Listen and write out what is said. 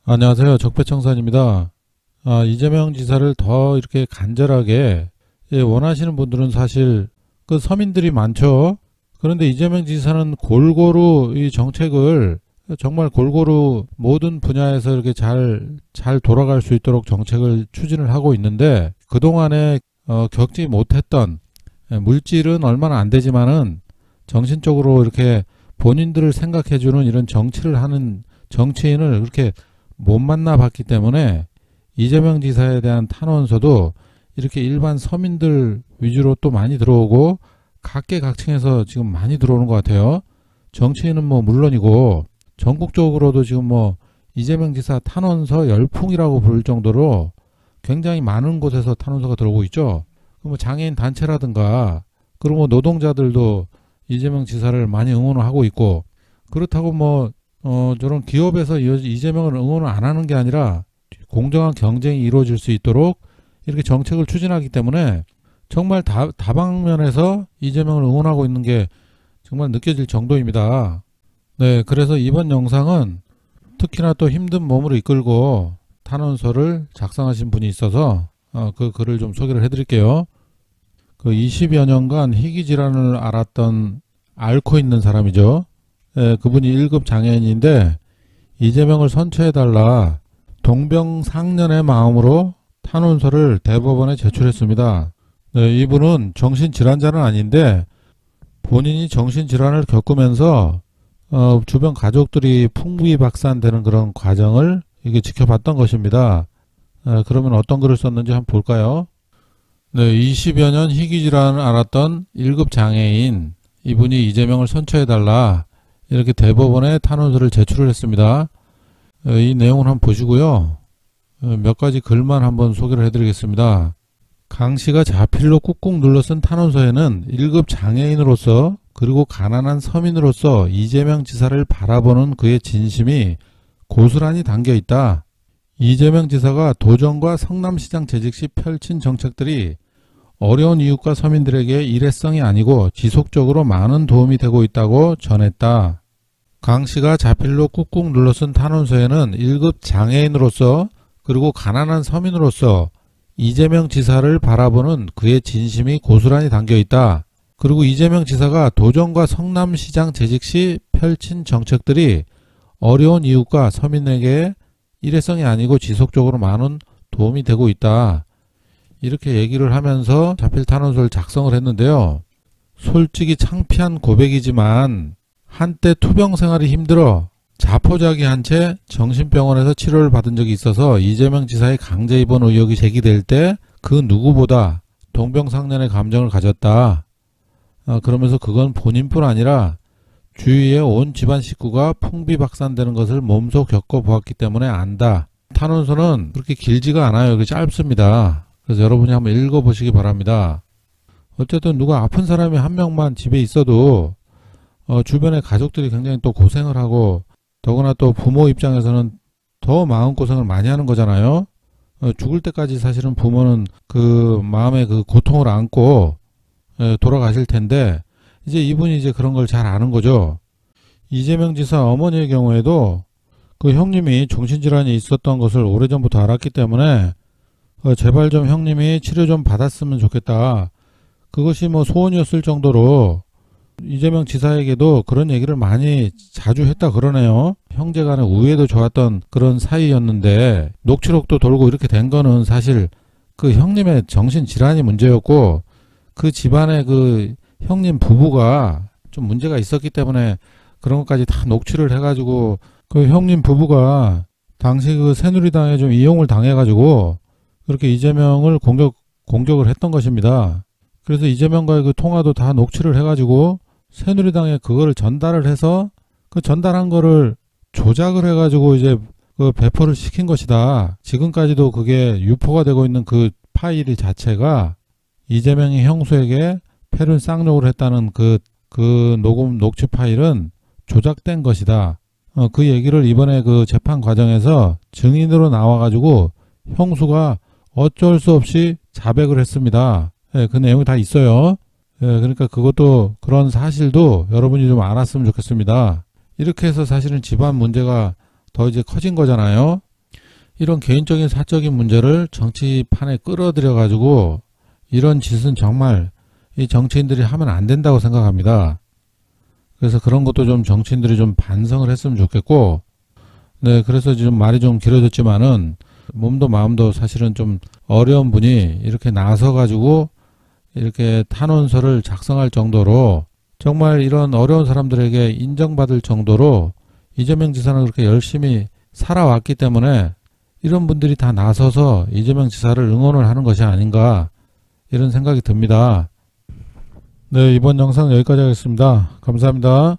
안녕하세요. 적폐청산입니다. 이재명 지사를 더 이렇게 간절하게 원하시는 분들은 사실 그 서민들이 많죠. 그런데 이재명 지사는 골고루 이 정책을 정말 골고루 모든 분야에서 이렇게 잘 돌아갈 수 있도록 정책을 추진을 하고 있는데 그동안에 겪지 못했던 물질은 얼마나 안 되지만은 정신적으로 이렇게 본인들을 생각해주는 이런 정치를 하는 정치인을 그렇게 못 만나봤기 때문에 이재명 지사에 대한 탄원서도 이렇게 일반 서민들 위주로 또 많이 들어오고 각계각층에서 지금 많이 들어오는 것 같아요. 정치인은 뭐 물론이고 전국적으로도 지금 뭐 이재명 지사 탄원서 열풍이라고 부를 정도로 굉장히 많은 곳에서 탄원서가 들어오고 있죠. 뭐 장애인 단체라든가 그리고 뭐 노동자들도 이재명 지사를 많이 응원을 하고 있고 그렇다고 뭐 저런 기업에서 이재명을 응원을 안 하는 게 아니라 공정한 경쟁이 이루어질 수 있도록 이렇게 정책을 추진하기 때문에 정말 다방면에서 이재명을 응원하고 있는 게 정말 느껴질 정도입니다. 네, 그래서 이번 영상은 특히나 또 힘든 몸으로 이끌고 탄원서를 작성하신 분이 있어서 그 글을 좀 소개를 해드릴게요. 그 20여 년간 희귀질환을 앓고 있는 사람이죠. 그분이 1급 장애인인데 이재명을 선처해달라 동병상련의 마음으로 탄원서를 대법원에 제출했습니다. 이분은 정신질환자는 아닌데 본인이 정신질환을 겪으면서 주변 가족들이 풍비박산되는 그런 과정을 이게 지켜봤던 것입니다. 그러면 어떤 글을 썼는지 한번 볼까요? 네, 20여 년 희귀질환을 앓았던 1급 장애인 이분이 이재명을 선처해달라 이렇게 대법원에 탄원서를 제출을 했습니다. 이 내용을 한번 보시고요. 몇 가지 글만 한번 소개를 해드리겠습니다. 강 씨가 자필로 꾹꾹 눌러 쓴 탄원서에는 1급 장애인으로서 그리고 가난한 서민으로서 이재명 지사를 바라보는 그의 진심이 고스란히 담겨 있다. 이재명 지사가 도정과 성남시장 재직 시 펼친 정책들이 어려운 이웃과 서민들에게 일회성이 아니고 지속적으로 많은 도움이 되고 있다고 전했다. 강 씨가 자필로 꾹꾹 눌러 쓴 탄원서에는 1급 장애인으로서 그리고 가난한 서민으로서 이재명 지사를 바라보는 그의 진심이 고스란히 담겨 있다. 그리고 이재명 지사가 도정과 성남시장 재직 시 펼친 정책들이 어려운 이웃과 서민에게 일회성이 아니고 지속적으로 많은 도움이 되고 있다. 이렇게 얘기를 하면서 자필 탄원서를 작성을 했는데요. 솔직히 창피한 고백이지만 한때 투병 생활이 힘들어 자포자기한 채 정신병원에서 치료를 받은 적이 있어서 이재명 지사의 강제 입원 의혹이 제기될 때 그 누구보다 동병상련의 감정을 가졌다. 그러면서 그건 본인뿐 아니라 주위의 온 집안 식구가 풍비박산되는 것을 몸소 겪어보았기 때문에 안다. 탄원서는 그렇게 길지가 않아요. 짧습니다. 그래서 여러분이 한번 읽어보시기 바랍니다. 어쨌든 누가 아픈 사람이 한 명만 집에 있어도 주변의 가족들이 굉장히 또 고생을 하고 더구나 또 부모 입장에서는 더 마음고생을 많이 하는 거잖아요. 죽을 때까지 사실은 부모는 그 마음의 그 고통을 안고 돌아가실 텐데 이제 이분이 이제 그런 걸 잘 아는 거죠. 이재명 지사 어머니의 경우에도 그 형님이 정신질환이 있었던 것을 오래전부터 알았기 때문에 제발 좀 형님이 치료 좀 받았으면 좋겠다. 그것이 뭐 소원이었을 정도로 이재명 지사에게도 그런 얘기를 많이 자주 했다 그러네요. 형제간의 우애도 좋았던 그런 사이였는데 녹취록도 돌고 이렇게 된 거는 사실 그 형님의 정신질환이 문제였고 그 집안의 그 형님 부부가 좀 문제가 있었기 때문에 그런 것까지 다 녹취를 해가지고 그 형님 부부가 당시 그 새누리당에 좀 이용을 당해가지고 그렇게 이재명을 공격을 했던 것입니다. 그래서 이재명과의 그 통화도 다 녹취를 해가지고 새누리당에 그거를 전달을 해서 그 전달한 거를 조작을 해가지고 이제 그 배포를 시킨 것이다. 지금까지도 그게 유포가 되고 있는 그 파일 자체가 이재명이 형수에게 패륜 쌍욕을 했다는 그 녹음 녹취 파일은 조작된 것이다. 그 얘기를 이번에 그 재판 과정에서 증인으로 나와가지고 형수가 어쩔 수 없이 자백을 했습니다. 그 내용이 다 있어요. 그러니까 그것도 그런 사실도 여러분이 좀 알았으면 좋겠습니다. 이렇게 해서 사실은 집안 문제가 더 이제 커진 거잖아요. 이런 개인적인 사적인 문제를 정치판에 끌어들여 가지고 이런 짓은 정말 이 정치인들이 하면 안 된다고 생각합니다. 그래서 그런 것도 좀 정치인들이 좀 반성을 했으면 좋겠고, 네, 그래서 지금 말이 좀 길어졌지만은 몸도 마음도 사실은 좀 어려운 분이 이렇게 나서 가지고 이렇게 탄원서를 작성할 정도로 정말 이런 어려운 사람들에게 인정받을 정도로 이재명 지사는 그렇게 열심히 살아왔기 때문에 이런 분들이 다 나서서 이재명 지사를 응원을 하는 것이 아닌가 이런 생각이 듭니다. 네, 이번 영상 여기까지 하겠습니다. 감사합니다.